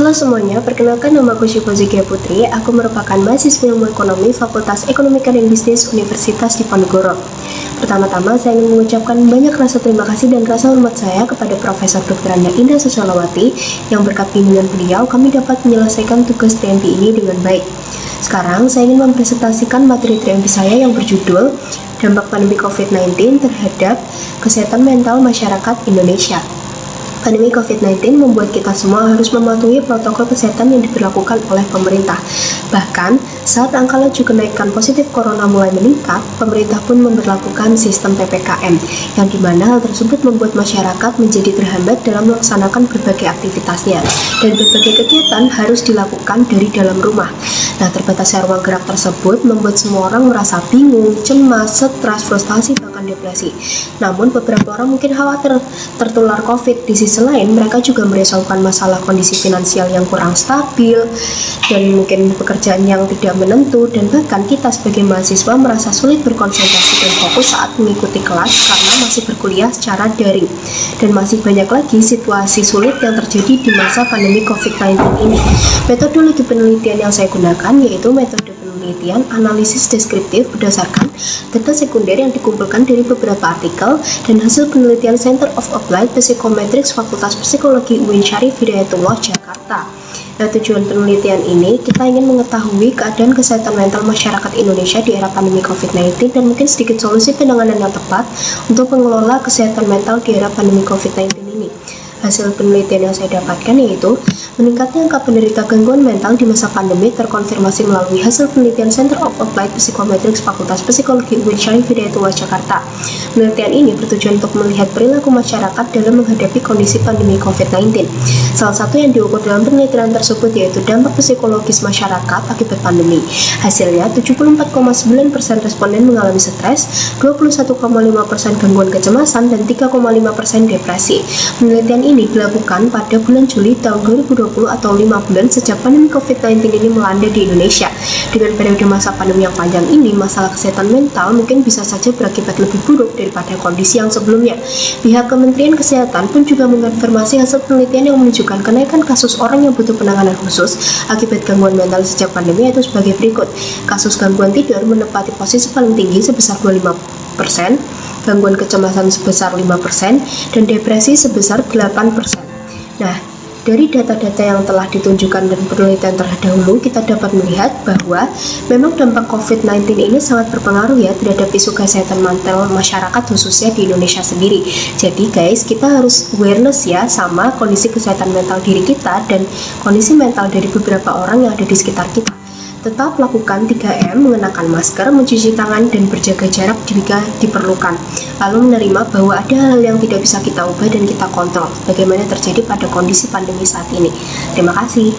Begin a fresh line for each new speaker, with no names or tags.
Halo semuanya, perkenalkan nama aku Syifa Zakia Putri. Aku merupakan mahasiswa ilmu ekonomi Fakultas Ekonomika dan Bisnis Universitas Diponegoro. Pertama-tama, saya ingin mengucapkan banyak rasa terima kasih dan rasa hormat saya kepada Profesor Dr. Anda Indah Susolawati yang berkat bimbingan beliau kami dapat menyelesaikan tugas TMP ini dengan baik. Sekarang, saya ingin mempresentasikan materi TMP saya yang berjudul Dampak Pandemi COVID-19 terhadap Kesehatan Mental Masyarakat Indonesia. Pandemi COVID-19 membuat kita semua harus mematuhi protokol kesehatan yang diberlakukan oleh pemerintah. Bahkan, saat angka laju kenaikan positif corona mulai meningkat, pemerintah pun memberlakukan sistem PPKM, yang dimana hal tersebut membuat masyarakat menjadi terhambat dalam melaksanakan berbagai aktivitasnya, dan berbagai kegiatan harus dilakukan dari dalam rumah. Nah, terbatasnya ruang gerak tersebut membuat semua orang merasa bingung, cemas, stres, frustasi, bahkan depresi. Namun, beberapa orang mungkin khawatir tertular COVID. Di sisi lain, mereka juga merisaukan masalah kondisi finansial yang kurang stabil, dan mungkin pekerjaan yang tidak menentu, dan bahkan kita sebagai mahasiswa merasa sulit berkonsentrasi dan fokus saat mengikuti kelas karena masih berkuliah secara daring. Dan masih banyak lagi situasi sulit yang terjadi di masa pandemi COVID-19 ini. Metodologi penelitian yang saya gunakan yaitu metode penelitian analisis deskriptif berdasarkan data sekunder yang dikumpulkan dari beberapa artikel dan hasil penelitian Center of Applied Psychometrics Fakultas Psikologi UIN Syarif Hidayatullah Jakarta. Nah, tujuan penelitian ini kita ingin mengetahui keadaan kesehatan mental masyarakat Indonesia di era pandemi COVID-19 dan mungkin sedikit solusi penanganan yang tepat untuk mengelola kesehatan mental di era pandemi COVID-19 ini. Hasil penelitian yang saya dapatkan yaitu meningkatnya angka penderita gangguan mental di masa pandemi terkonfirmasi melalui hasil penelitian Center of Applied Psychometrics Fakultas Psikologi UIN Syarif Hidayatullah Jakarta. Penelitian ini bertujuan untuk melihat perilaku masyarakat dalam menghadapi kondisi pandemi COVID-19. Salah satu yang diukur dalam penelitian tersebut yaitu dampak psikologis masyarakat akibat pandemi. Hasilnya, 74,9% responden mengalami stres, 21,5% gangguan kecemasan, dan 3,5% depresi. Penelitian ini dilakukan pada bulan Juli tahun 2020 atau 5 bulan sejak pandemi COVID-19 ini melanda di Indonesia. Dengan periode masa pandemi yang panjang ini, masalah kesehatan mental mungkin bisa saja berakibat lebih buruk daripada kondisi yang sebelumnya. Pihak Kementerian Kesehatan pun juga mengonfirmasi hasil penelitian yang menunjukkan kenaikan kasus orang yang butuh penanganan khusus akibat gangguan mental sejak pandemi yaitu sebagai berikut. Kasus gangguan tidur menempati posisi paling tinggi sebesar 25%, gangguan kecemasan sebesar 5%, dan depresi sebesar 8%. Nah, dari data-data yang telah ditunjukkan dan penelitian terdahulu, kita dapat melihat bahwa memang dampak COVID-19 ini sangat berpengaruh ya terhadap isu kesehatan mental masyarakat khususnya di Indonesia sendiri. Jadi guys, kita harus awareness ya sama kondisi kesehatan mental diri kita dan kondisi mental dari beberapa orang yang ada di sekitar kita. Tetap lakukan 3M, mengenakan masker, mencuci tangan, dan berjaga jarak jika diperlukan. Lalu menerima bahwa ada hal yang tidak bisa kita ubah dan kita kontrol, bagaimana terjadi pada kondisi pandemi saat ini. Terima kasih.